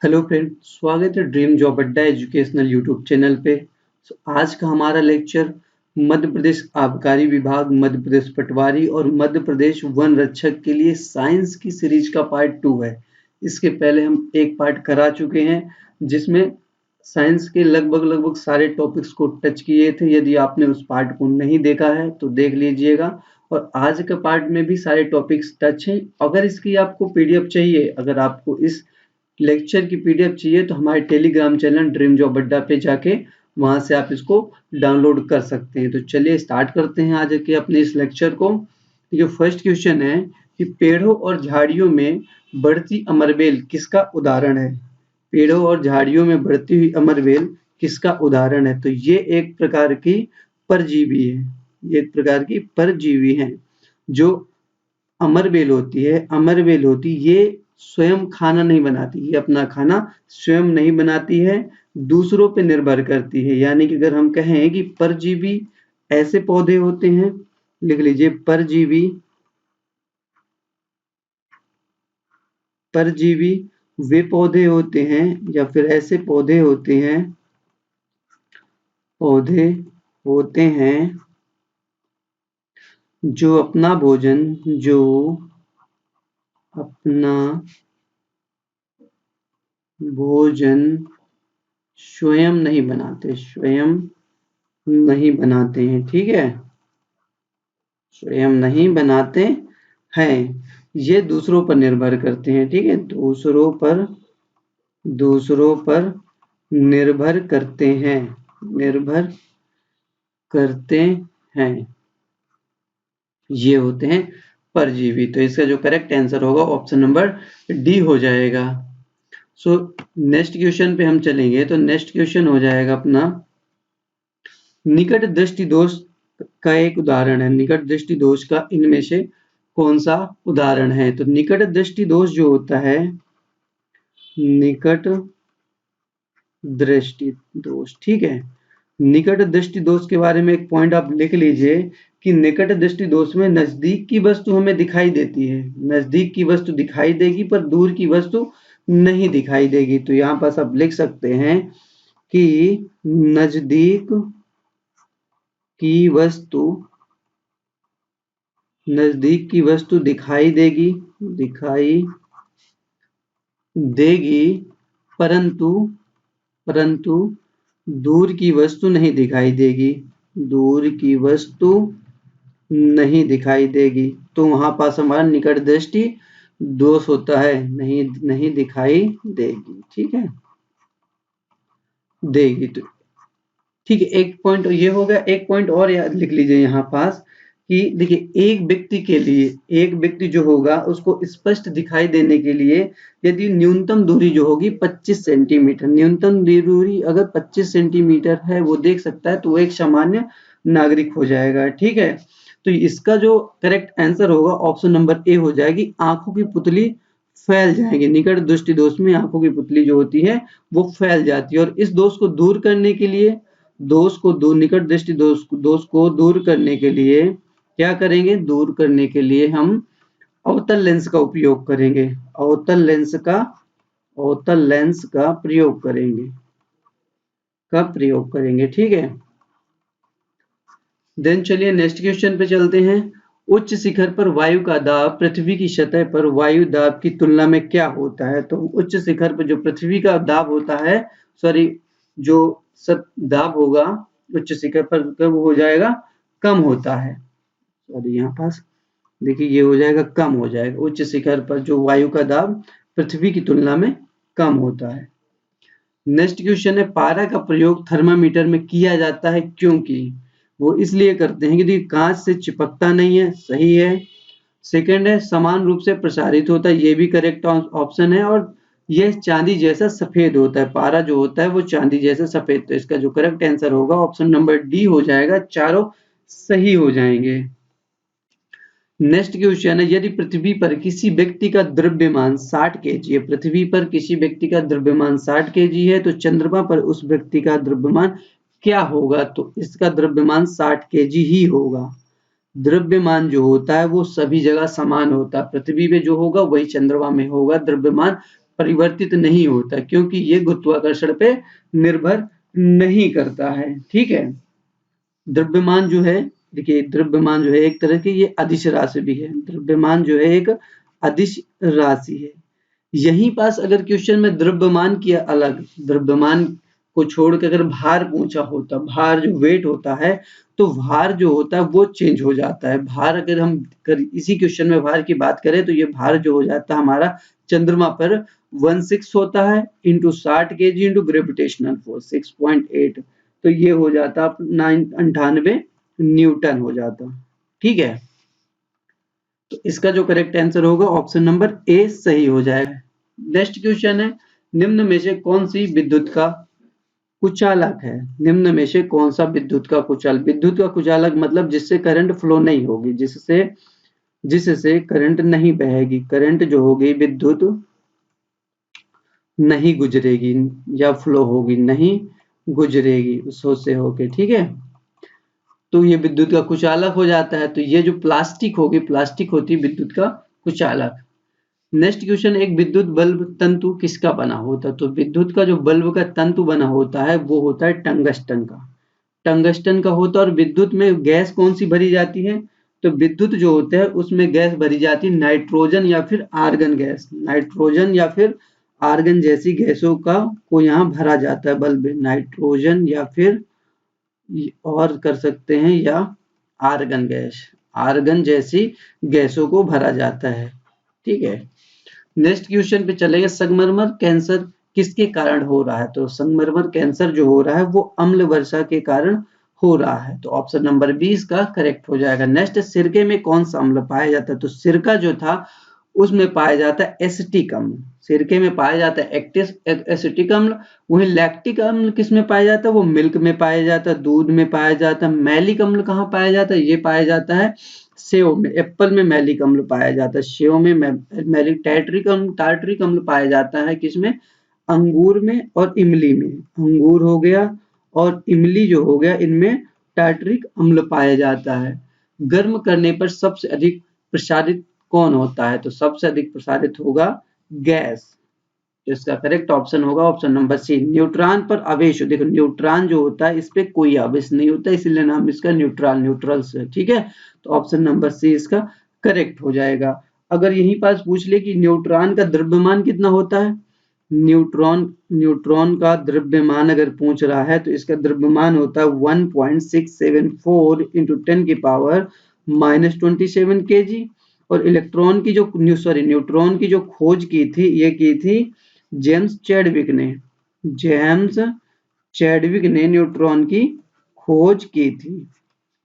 Hello friend, स्वागत है dream job अड्डा एजुकेशनल यूट्यूब चैनल पे। आज का हमारा लेक्चर मध्य प्रदेश आबकारी विभाग, मध्य प्रदेश पटवारी और मध्य प्रदेश वन रक्षक के लिए साइंस की सीरीज का पार्ट 2 है। इसके पहले हम एक पार्ट करा चुके हैं जिसमें साइंस के लगभग सारे टॉपिक्स को टच किए थे। यदि आपने उस पार्ट को नहीं देखा है तो देख लीजिएगा। और आज के पार्ट में भी सारे टॉपिक्स टच हैं। अगर इसकी आपको पीडीएफ चाहिए, अगर आपको इस लेक्चर की पीडीएफ चाहिए तो हमारे टेलीग्राम चैनल ड्रीम जॉब अड्डा पे जाके वहां से आप इसको डाउनलोड कर सकते हैं। तो चलिए स्टार्ट करते हैं आज के अपने इस लेक्चर को। ये फर्स्ट क्वेश्चन है कि पेड़ों और झाड़ियों में बढ़ती अमरबेल किसका उदाहरण है। पेड़ों और झाड़ियों में बढ़ती हुई अमरबेल किसका उदाहरण है। तो ये एक प्रकार की परजीवी है, ये एक प्रकार की परजीवी है। जो अमरबेल होती है, अमरबेल होती ये स्वयं खाना नहीं बनाती, ये अपना खाना स्वयं नहीं बनाती है, दूसरों पे निर्भर करती है। यानी कि अगर हम कहें कि परजीवी ऐसे पौधे होते हैं, लिख लीजिए परजीवी, परजीवी वे पौधे होते हैं या फिर ऐसे पौधे होते हैं, पौधे होते हैं जो अपना भोजन, जो अपना भोजन स्वयं नहीं बनाते, स्वयं नहीं बनाते हैं। ठीक है, स्वयं नहीं बनाते हैं, ये दूसरों पर निर्भर करते हैं। ठीक है, दूसरों पर निर्भर करते हैं, निर्भर करते हैं, ये होते हैं परजीवी। तो इसका जो करेक्ट आंसर होगा ऑप्शन नंबर डी हो जाएगा। सो नेक्स्ट क्वेश्चन पे हम चलेंगे। तो नेक्स्ट क्वेश्चन हो जाएगा अपना निकट दृष्टि दोष का एक उदाहरण है। निकट दृष्टि दोष का इनमें से कौन सा उदाहरण है। तो निकट दृष्टि दोष जो होता है, निकट दृष्टि दोष, ठीक है, निकट दृष्टि दोष के बारे में एक पॉइंट आप लिख लीजिए कि निकट दृष्टि दोष में नजदीक की वस्तु हमें दिखाई देती है, नजदीक की वस्तु दिखाई देगी पर दूर की वस्तु नहीं दिखाई देगी। तो यहाँ पास आप लिख सकते हैं कि नजदीक की वस्तु, नजदीक की वस्तु दिखाई देगी, दिखाई देगी, परंतु परंतु दूर की वस्तु नहीं दिखाई देगी, दूर की वस्तु नहीं दिखाई देगी। तो वहां पास हमारा निकट दृष्टि दोष होता है, नहीं नहीं दिखाई देगी। ठीक है, देगी। तो ठीक है, एक पॉइंट ये हो गया। एक पॉइंट और याद लिख लीजिए यहाँ पास कि देखिए एक व्यक्ति के लिए, एक व्यक्ति जो होगा उसको स्पष्ट दिखाई देने के लिए यदि न्यूनतम दूरी जो होगी 25 सेंटीमीटर, न्यूनतम दूरी अगर 25 सेंटीमीटर है वो देख सकता है तो वो एक सामान्य नागरिक हो जाएगा। ठीक है, तो इसका जो करेक्ट आंसर होगा ऑप्शन नंबर ए हो जाएगी, आंखों की पुतली फैल जाएगी। निकट दृष्टि दोष में आंखों की पुतली जो होती है वो फैल जाती है। और इस दोष को दूर करने के लिए, दोष को दूर, निकट दृष्टि दोष को दूर करने के लिए क्या करेंगे, दूर करने के लिए हम अवतल लेंस का उपयोग करेंगे, अवतल लेंस का, अवतल लेंस का प्रयोग करेंगे, का प्रयोग करेंगे। ठीक है, देन चलिए नेक्स्ट क्वेश्चन पे चलते हैं। उच्च शिखर पर वायु का दाब पृथ्वी की सतह पर वायु दाब की तुलना में क्या होता है। तो उच्च शिखर पर जो पृथ्वी का दाब होता है, सॉरी, जो दाब होगा उच्च शिखर पर कब हो जाएगा, कम होता है। सॉरी, यहाँ पास देखिए ये हो जाएगा, कम हो जाएगा। उच्च शिखर पर जो वायु का दाब पृथ्वी की तुलना में कम होता है। नेक्स्ट क्वेश्चन है, पारा का प्रयोग थर्मामीटर में किया जाता है क्योंकि। वो इसलिए करते हैं कि कांच से चिपकता नहीं है, सही है। सेकंड है समान रूप से प्रसारित होता है, ये भी करेक्ट ऑप्शन है। और यह चांदी जैसा सफेद होता है, पारा जो होता है वो चांदी जैसा सफेद। तो इसका जो करेक्ट आंसर होगा ऑप्शन नंबर डी हो जाएगा, चारों सही हो जाएंगे। नेक्स्ट क्वेश्चन है, यदि पृथ्वी पर किसी व्यक्ति का द्रव्यमान 60 केजी है, पृथ्वी पर किसी व्यक्ति का द्रव्यमान 60 केजी है तो चंद्रमा पर उस व्यक्ति का द्रव्यमान क्या होगा। तो इसका द्रव्यमान 60 केजी ही होगा। द्रव्यमान जो होता है वो सभी जगह समान होता है, पृथ्वी पे जो होगा वही चंद्रमा में होगा द्रव्यमान परिवर्तित नहीं होता, क्योंकि ये गुरुत्वाकर्षण पे निर्भर नहीं करता है। ठीक है, द्रव्यमान जो है, देखिए द्रव्यमान जो है एक तरह की ये अदिश राशि भी है। द्रव्यमान जो है एक अदिश राशि है। यहीं पास अगर क्वेश्चन में द्रव्यमान की अलग, द्रव्यमान को छोड़ के अगर भार पूछा होता, भार जो वेट होता है, तो भार जो होता है वो चेंज हो जाता है। भार अगर हम इसी क्वेश्चन में भार की बात करें तो ये भार जो हो जाता है हमारा चंद्रमा पर 16 होता है into 60 KG into gravitational force 6.8, तो ये हो जाता 98 न्यूटन हो जाता। ठीक है, तो इसका जो करेक्ट आंसर होगा ऑप्शन नंबर ए सही हो जाएगा। नेक्स्ट क्वेश्चन है, निम्न में से कौन सी विद्युत का कुचालक है? निम्न में से कौन सा विद्युत का कुचालक? विद्युत का कुचालक मतलब जिससे करंट फ्लो नहीं होगी, जिससे करंट नहीं बहेगी, करंट जो होगी विद्युत नहीं गुजरेगी या फ्लो होगी, नहीं गुजरेगी उससे से होके। ठीक है, तो ये विद्युत का कुचालक हो जाता है। तो ये जो प्लास्टिक होगी, प्लास्टिक होती है विद्युत का कुचालक। नेक्स्ट क्वेश्चन, एक विद्युत बल्ब तंतु किसका बना होता है? तो विद्युत का जो बल्ब का तंतु बना होता है वो होता है टंगस्टन का, टंगस्टन का होता है। और विद्युत में गैस कौन सी भरी जाती है? तो विद्युत जो होता है उसमें गैस भरी जाती है नाइट्रोजन या फिर आर्गन गैस, नाइट्रोजन या फिर आर्गन जैसी गैसों का को यहाँ भरा जाता है बल्ब में, नाइट्रोजन या फिर और कर सकते हैं या आर्गन गैस, आर्गन जैसी गैसों को भरा जाता है। ठीक है, नेक्स्ट क्वेश्चन पे चलेंगे, संगमरमर कैंसर किसके कारण हो रहा है? तो संगमरमर कैंसर जो हो रहा है वो अम्ल वर्षा के कारण हो रहा है, तो ऑप्शन नंबर 20 का करेक्ट हो जाएगा। नेक्स्ट, सिरके में कौन सा अम्ल पाया जाता है? तो सिरका जो था उसमें पाया जाता है एसिटिक अम्ल, सिरके में पाया जाता है एसिटिक अम्ल। वही लैक्टिक अम्ल किस में पाया जाता है? वो मिल्क में पाया जाता है, दूध में पाया जाता है। मैलिक अम्ल कहाँ पाया जाता है? ये पाया जाता है सेव में, एप्पल में मैलिक अम्ल पाया जाता है, सेव में मैलिक टार्ट्रिक अम्ल पाया जाता है किसमें? अंगूर में और इमली में। अंगूर हो गया और इमली जो हो गया, इनमें टार्ट्रिक अम्ल पाया जाता है। गर्म करने पर सबसे अधिक प्रसारित कौन होता है? तो सबसे अधिक प्रसारित होगा गैस। तो इसका करेक्ट ऑप्शन होगा ऑप्शन नंबर सी, न्यूट्रॉन पर आवेश। देखो न्यूट्रॉन जो होता है इस पे कोई आवेश नहीं होता, इसलिए नाम इसका न्यूट्रॉन, न्यूट्रल से। ठीक है, तो ऑप्शन नंबर सी इसका करेक्ट हो जाएगा। अगर यहीं पास पूछ ले कि न्यूट्रॉन का द्रव्यमान कितना होता है, न्यूट्रॉन का द्रव्यमान अगर पूछ रहा है तो इसका द्रव्यमान होता है 1.674 इंटू 10 की पावर -27 kg। और इलेक्ट्रॉन की जो न्यूट्रॉन की जो खोज की थी, ये की थी जेम्स चैडविक ने, जेम्स चैडविक ने न्यूट्रॉन की खोज की थी।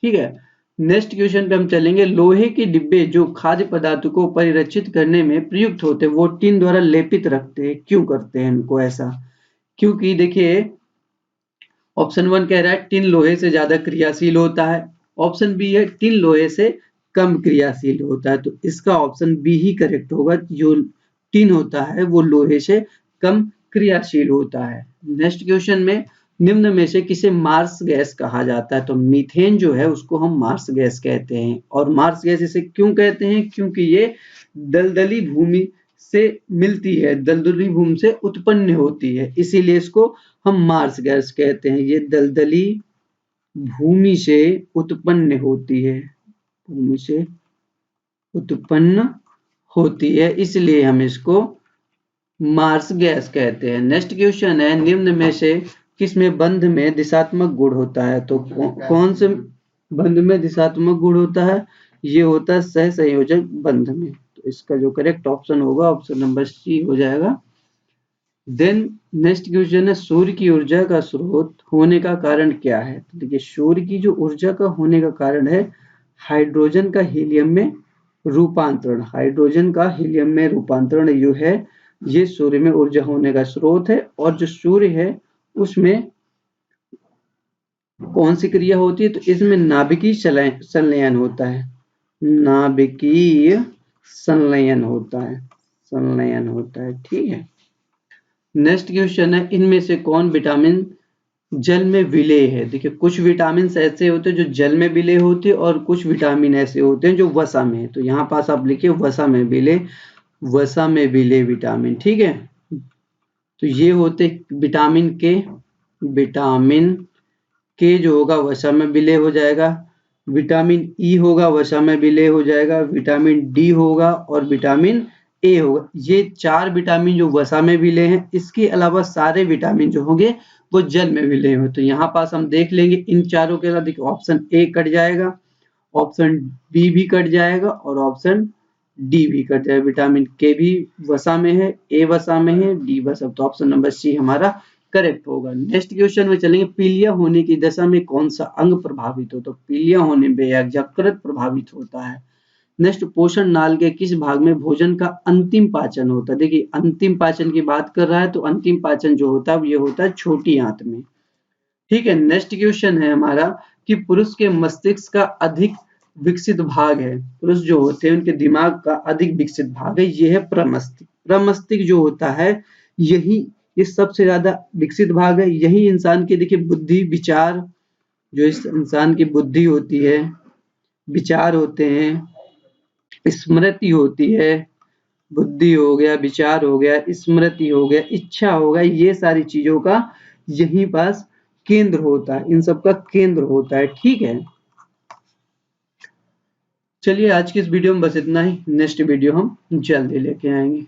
ठीक है, नेक्स्ट क्वेश्चन पे हम चलेंगे, लोहे के डिब्बे जो खाद्य पदार्थों को परिरक्षित करने में प्रयुक्त होते हैं वो टिन द्वारा लेपित रखते हैं, क्यों करते हैं इनको ऐसा? क्योंकि देखिए ऑप्शन 1 कह रहा है टिन लोहे से ज्यादा क्रियाशील होता है, ऑप्शन बी है टिन लोहे से कम क्रियाशील होता है, तो इसका ऑप्शन बी ही करेक्ट होगा। जो टिन होता है वो लोहे से कम क्रियाशील होता है। नेक्स्ट क्वेश्चन में, निम्न में से किसे मार्स गैस कहा जाता है? तो मीथेन जो है उसको हम मार्स गैस कहते हैं। और मार्स गैस इसे क्यों कहते हैं? क्योंकि ये दलदली भूमि से मिलती है, दलदली भूमि से उत्पन्न होती है, इसीलिए इसको हम मार्स गैस कहते हैं। ये दलदली भूमि से उत्पन्न होती है, भूमि से उत्पन्न होती है, इसलिए हम इसको मार्स गैस कहते हैं। नेक्स्ट क्वेश्चन है, निम्न में से किसमें बंध में दिशात्मक गुण होता है? तो कौन से बंध में दिशात्मक गुण होता है? ये होता है सहसंयोजक बंध में। तो इसका जो करेक्ट ऑप्शन होगा ऑप्शन नंबर सी हो जाएगा। देन नेक्स्ट क्वेश्चन है, सूर्य की ऊर्जा का स्रोत होने का कारण क्या है? तो देखिए सूर्य की जो ऊर्जा का होने का कारण है हाइड्रोजन का हीलियम में रूपांतरण, हाइड्रोजन का हीलियम में रूपांतरण जो है ये सूर्य में ऊर्जा होने का स्रोत है। और जो सूर्य है उसमें कौन सी क्रिया होती है? तो इसमें नाभिकीय संलयन होता है, नाभिकीय संलयन होता है, संलयन होता है। ठीक है, नेक्स्ट क्वेश्चन है, इनमें से कौन विटामिन जल में विलेय है? देखिए कुछ विटामिन ऐसे होते हैं जो जल में विलेय होते हैं और कुछ विटामिन ऐसे होते हैं जो वसा में है। तो यहाँ पास आप लिखिए वसा में विलेय, वसा में विलेय विटामिन। ठीक है, तो ये होते विटामिन के। विटामिन के जो होगा वसा में विलय हो जाएगा, विटामिन ई होगा वसा में विलय हो जाएगा, विटामिन डी होगा और विटामिन ए होगा। ये 4 विटामिन जो वसा में विलय हैं। इसके अलावा सारे विटामिन जो होंगे वो जल में विलय हो। तो यहाँ पास हम देख लेंगे इन चारों के साथ, देखिए ऑप्शन ए कट जाएगा, ऑप्शन बी भी कट जाएगा और ऑप्शन डी भी कट जाएगा। विटामिन के भी वसा में है, ए वसा में है, डी वसा। तो ऑप्शन नंबर सी हमारा करेक्ट होगा। नेक्स्ट क्वेश्चन में चलेंगे, पीलिया होने की दशा में कौन सा अंग प्रभावित हो? तो पीलिया होने में यकृत प्रभावित होता है। नेक्स्ट, पोषण नाल के किस भाग में भोजन का अंतिम पाचन होता है? देखिए अंतिम पाचन की बात कर रहा है, तो अंतिम पाचन जो होता है ये होता है छोटी आंत में। ठीक है। नेक्स्ट क्वेश्चन है हमारा कि पुरुष के मस्तिष्क का अधिक विकसित भाग है। पुरुष जो होते हैं उनके दिमाग का अधिक विकसित भाग है, ये है प्रमस्तिष्क। प्रमस्तिष्क जो होता है यही ये सबसे ज्यादा विकसित भाग है। यही इंसान की देखिए बुद्धि विचार, जो इस इंसान की बुद्धि होती है, विचार होते हैं, स्मृति होती है, बुद्धि हो गया, विचार हो गया, स्मृति हो गया, इच्छा हो गया, ये सारी चीजों का यहीं पास केंद्र होता है, इन सब का केंद्र होता है। ठीक है। चलिए आज की इस वीडियो में बस इतना ही। नेक्स्ट वीडियो हम जल्दी लेके आएंगे।